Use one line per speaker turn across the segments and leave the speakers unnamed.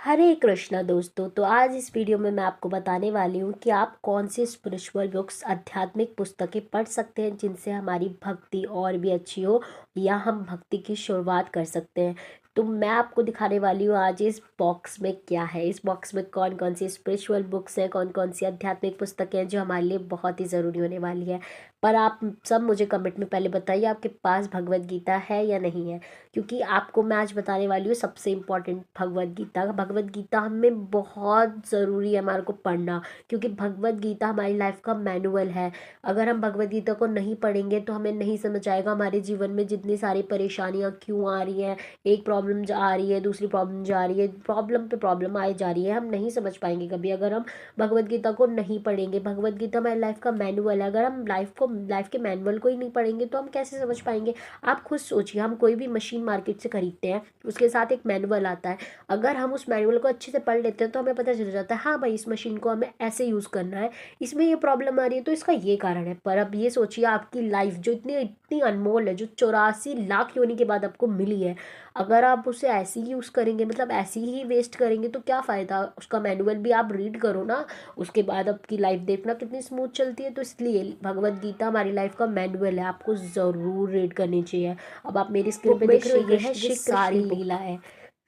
हरे कृष्णा दोस्तों। तो आज इस वीडियो में मैं आपको बताने वाली हूँ कि आप कौन सी स्पिरिचुअल बुक्स, आध्यात्मिक पुस्तकें पढ़ सकते हैं जिनसे हमारी भक्ति और भी अच्छी हो या हम भक्ति की शुरुआत कर सकते हैं। तो मैं आपको दिखाने वाली हूँ आज इस बॉक्स में क्या है। इस बॉक्स में कौन कौन सी स्पिरिचुअल बुक्स हैं, कौन कौन सी आध्यात्मिक पुस्तकें हैं जो हमारे लिए बहुत ही ज़रूरी होने वाली है। पर आप सब मुझे कमेंट में पहले बताइए आपके पास भगवत गीता है या नहीं है, क्योंकि आपको मैं आज बताने वाली हूँ सबसे इम्पोर्टेंट भगवत गीता। भगवत गीता हमें बहुत ज़रूरी है हमारे को पढ़ना, क्योंकि भगवत गीता हमारी लाइफ का मैनुअल है। अगर हम भगवत गीता को नहीं पढ़ेंगे तो हमें नहीं समझ आएगा हमारे जीवन में जितनी सारी परेशानियाँ क्यों आ रही हैं। एक प्रॉब्लम आ रही है, दूसरी प्रॉब्लम जा रही है, प्रॉब्लम पे प्रॉब्लम आए जा रही है, हम नहीं समझ पाएंगे कभी अगर हम भगवत गीता को नहीं पढ़ेंगे। भगवत गीता हमारी लाइफ का मैनुअल है। अगर हम लाइफ के मैनुअल को ही नहीं पढ़ेंगे तो हम कैसे समझ पाएंगे। आप खुद सोचिए, हम कोई भी मशीन मार्केट से खरीदते हैं, उसके साथ एक मैनुअल आता है। अगर हम उस मैनुअल को अच्छे से पढ़ लेते हैं तो हमें पता चल जाता है हाँ भाई, इस मशीन को हमें ऐसे यूज़ करना है, इसमें ये प्रॉब्लम आ रही है तो इसका ये कारण है। पर अब ये सोचिए, आपकी लाइफ जो इतनी इतनी अनमोल है, जो 84 लाख योनि के बाद आपको मिली है, अगर आप उसे ऐसे ही यूज़ करेंगे, मतलब ऐसे ही वेस्ट करेंगे तो क्या फ़ायदा। उसका मैनुअल भी आप रीड करो ना, उसके बाद आपकी लाइफ देखना कितनी स्मूथ चलती है। तो इसलिए भगवत गीता हमारी लाइफ का मैनुअल है, आपको ज़रूर रीड करनी चाहिए। अब आप मेरी स्क्रीन पे देख रहे हो, ये है
श्री
श्री
कृष्ण
सारी
की
लीला है।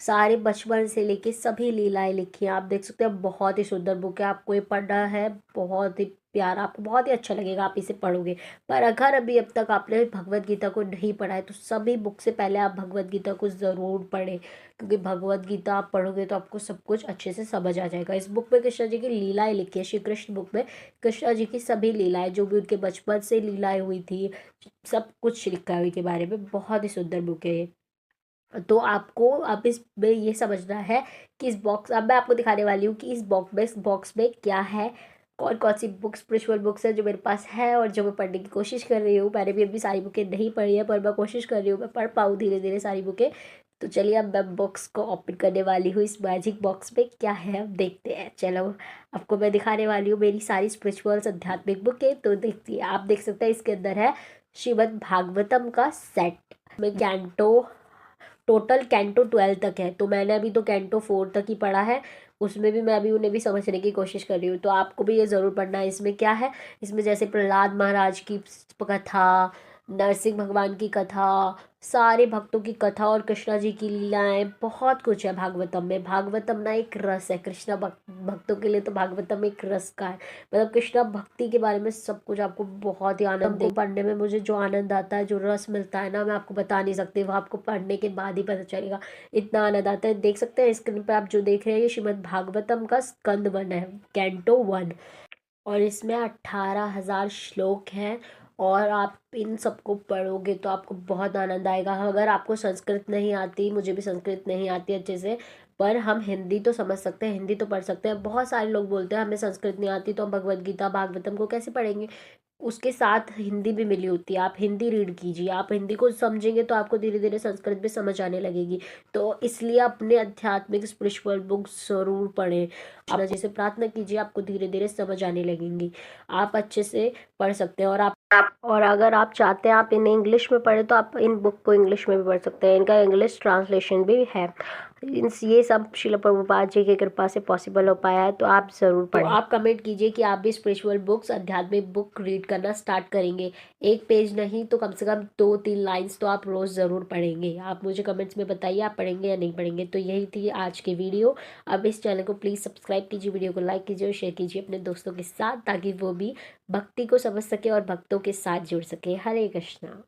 सारे बचपन से लेके सभी लीलाएं लिखी हैं, आप देख सकते हैं। बहुत ही सुंदर बुक है, आपको ये पढ़ना है, बहुत ही प्यारा, आपको बहुत ही अच्छा लगेगा आप इसे पढ़ोगे। पर अगर अभी अब तक आपने भगवत गीता को नहीं पढ़ा है तो सभी बुक से पहले आप भगवत गीता को ज़रूर पढ़ें, क्योंकि भगवत गीता आप पढ़ोगे तो आपको सब कुछ अच्छे से समझ आ जाएगा। इस बुक में कृष्णा जी की लीलाएं लिखी है। श्री कृष्ण बुक में कृष्णा जी की सभी लीलाएं, जो भी उनके बचपन से लीलाएं हुई थी, सब कुछ लिखा है उनके बारे में। बहुत ही सुंदर बुक है ये। तो आपको अब इसमें ये समझना है कि इस बॉक्स, अब मैं आपको दिखाने वाली हूँ कि इस बॉक्स में क्या है, कौन कौन सी बुक्स, स्पिरिचुअल बुक्स है जो मेरे पास है और जो मैं पढ़ने की कोशिश कर रही हूँ। मैंने भी अभी सारी बुकें नहीं पढ़ी है, पर मैं कोशिश कर रही हूँ मैं पढ़ पाऊँ धीरे धीरे सारी बुकें। तो चलिए अब मैं बॉक्स को ओपन करने वाली हूँ। इस मैजिक बॉक्स में क्या है अब देखते हैं। चलो, आपको मैं दिखाने वाली हूँ मेरी सारी स्पिरिचुअल्स आध्यात्मिक बुकें। तो देखती है, आप देख सकते हैं इसके अंदर है श्रीमद् भागवतम का सेट में कैंटो, टोटल कैंटो 12 तक है। तो मैंने अभी तो कैंटो 4 तक ही पढ़ा है, उसमें भी मैं अभी उन्हें भी समझने की कोशिश कर रही हूँ। तो आपको भी ये ज़रूर पढ़ना है। इसमें क्या है, इसमें जैसे प्रहलाद महाराज की कथा, नरसिंह भगवान की कथा, सारे भक्तों की कथा और कृष्णा जी की लीलाएं, बहुत कुछ है भागवतम में। भागवतम ना एक रस है, कृष्णा भक्तों के लिए तो भागवतम एक रस का है। मतलब कृष्णा भक्ति के बारे में सब कुछ आपको बहुत ही आनंद को पढ़ने में मुझे जो आनंद आता है, जो रस मिलता है ना, मैं आपको बता नहीं सकती, वो आपको पढ़ने के बाद ही पता चलेगा। इतना आनंद आता है। देख सकते हैं स्क्रीन पे आप जो देख रहे हैं, ये श्रीमद् भागवतम का स्कंद 1 है, कैंटो 1। और इसमें 18,000 श्लोक हैं और आप इन सबको पढ़ोगे तो आपको बहुत आनंद आएगा। अगर आपको संस्कृत नहीं आती, मुझे भी संस्कृत नहीं आती अच्छे से, पर हम हिंदी तो समझ सकते हैं, हिंदी तो पढ़ सकते हैं। बहुत सारे लोग बोलते हैं हमें संस्कृत नहीं आती तो हम भगवत गीता भागवतम को कैसे पढ़ेंगे। उसके साथ हिंदी भी मिली होती है, आप हिंदी रीड कीजिए, आप हिंदी को समझेंगे तो आपको धीरे धीरे संस्कृत भी समझ आने लगेगी। तो इसलिए अपने आध्यात्मिक स्पिरिचुअल बुक ज़रूर पढ़ें। आप जैसे प्रार्थना कीजिए, आपको धीरे धीरे समझ आने लगेंगी, आप अच्छे से पढ़ सकते हैं। और अगर आप चाहते हैं आप इन्हें इंग्लिश में पढ़ें तो आप इन बुक को इंग्लिश में भी पढ़ सकते हैं, इनका इंग्लिश ट्रांसलेशन भी है। ये सब शिला प्रभुपाद जी की कृपा से पॉसिबल हो पाया है, तो आप ज़रूर पढ़ें। तो आप कमेंट कीजिए कि आप भी स्पिरिचुअल बुक्स, आध्यात्मिक बुक रीड करना स्टार्ट करेंगे। एक पेज नहीं तो कम से कम 2-3 लाइन्स तो आप रोज़ ज़रूर पढ़ेंगे। आप मुझे कमेंट्स में बताइए आप पढ़ेंगे या नहीं पढ़ेंगे। तो यही थी आज की वीडियो। अब इस चैनल को प्लीज़ सब्सक्राइब कीजिए, वीडियो को लाइक कीजिए और शेयर कीजिए अपने दोस्तों के साथ, ताकि वो भी भक्ति को समझ सके और भक्तों के साथ जुड़ सके। हरे कृष्णा।